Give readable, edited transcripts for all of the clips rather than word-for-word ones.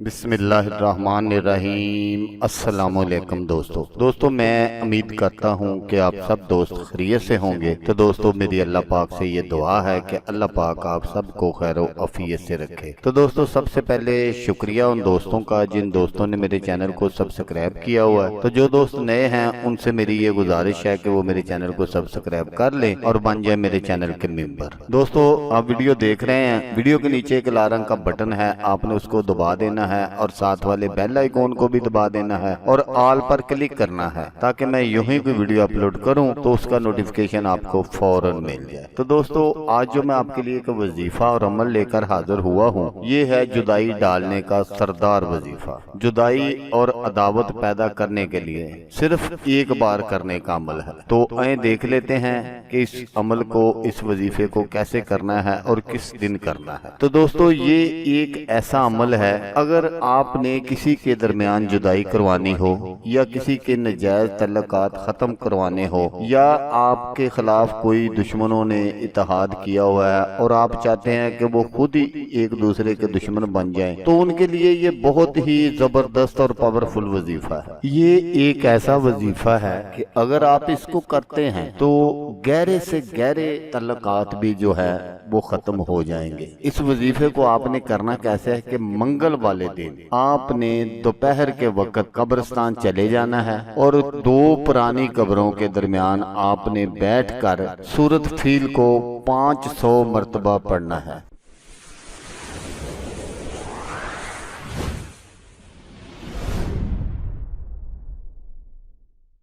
बिस्मिल्लाहिर्रहमानिर्रहीम। अस्सलाम वालेकुम दोस्तों मैं उम्मीद करता हूँ कि आप सब दोस्त खैरियत से होंगे। तो दोस्तों मेरी अल्लाह पाक से ये दुआ है कि अल्लाह पाक आप सबको खैर आफियत से रखे। तो दोस्तों सबसे पहले शुक्रिया उन दोस्तों का जिन दोस्तों ने मेरे चैनल को सब्सक्राइब किया हुआ है। तो जो दोस्त नए हैं उनसे मेरी ये गुजारिश है कि वो मेरे चैनल को सब्सक्राइब कर लें और बन जाए मेरे चैनल के मेंबर। दोस्तों आप वीडियो देख रहे हैं, वीडियो के नीचे एक लाल रंग का बटन है, आपने उसको दबा देना है और साथ वाले बेल आइकॉन को भी दबा देना है और ऑल पर क्लिक करना है ताकि मैं यूं ही कोई वीडियो अपलोड करूं तो उसका नोटिफिकेशन आपको फौरन मिल जाए। तो दोस्तों आज जो मैं आपके लिए एक वजीफा और अमल लेकर हाजिर हुआ हूं, ये है जुदाई डालने का सरदार वजीफा। जुदाई और अदावत पैदा करने के लिए सिर्फ एक बार करने का अमल है। तो आए देख लेते हैं कि इस अमल को, इस वजीफे को कैसे करना है और किस दिन करना है। तो दोस्तों ये एक ऐसा अमल है, अगर आपने किसी के दरमियान जुदाई करवानी हो या किसी के नजायज तल्लुकात खत्म करवाने हो या आपके खिलाफ कोई दुश्मनों ने इत्तेहाद किया हुआ है और आप चाहते हैं कि वो खुद ही एक दूसरे के दुश्मन बन जाएं, तो उनके लिए ये बहुत ही जबरदस्त और पावरफुल वजीफा है। ये एक ऐसा वजीफा है कि अगर आप इसको करते हैं तो गहरे से गहरे तल्लुकात भी जो है वो खत्म हो जाएंगे। इस वजीफे को आपने करना कैसे है कि मंगल वाले दिन आपने दोपहर के वक्त कब्रिस्तान चले जाना है और दो पुरानी कब्रों के दरमियान आपने बैठकर सूरत फील को 500 मर्तबा पढ़ना है।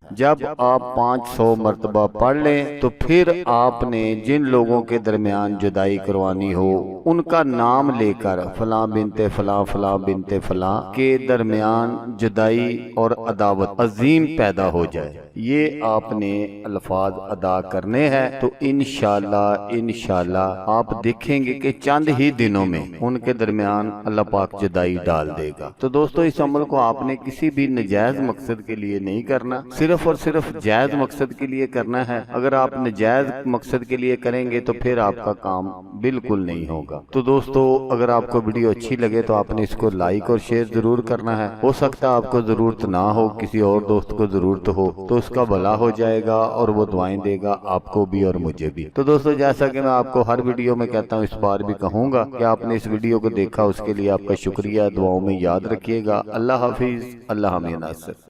जब आप 500 मर्तबा पढ़ लें तो फिर आपने जिन लोगों के दरमियान जुदाई करवानी हो उनका नाम लेकर फलां बिनते फलां, फलां बिनते फलां के दरमियान जुदाई और अदावत अजीम पैदा हो जाए, ये आपने अल्फाज अदा करने हैं। तो इंशाल्लाह आप देखेंगे कि चंद ही दिनों में उनके दरमियान अल्लाह पाक जुदाई डाल देगा। तो दोस्तों इस अमल को आपने किसी भी नजायज मकसद के लिए नहीं करना, सिर्फ और सिर्फ जायज मकसद के लिए करना है। अगर आप नजायज मकसद के लिए करेंगे तो फिर आपका काम बिल्कुल नहीं होगा। तो दोस्तों अगर आपको वीडियो अच्छी लगे तो आपने इसको लाइक और शेयर जरूर करना है। हो सकता है आपको जरूरत ना हो, किसी और दोस्त को जरूरत हो, तो उसका भला हो जाएगा और वो दुआएं देगा आपको भी और मुझे भी। तो दोस्तों जैसा कि मैं आपको हर वीडियो में कहता हूँ, इस बार भी कहूंगा कि आपने इस वीडियो को देखा, उसके लिए आपका शुक्रिया। दुआओं में याद रखिएगा। अल्लाह हाफिज, अल्लाह हमें नासिर।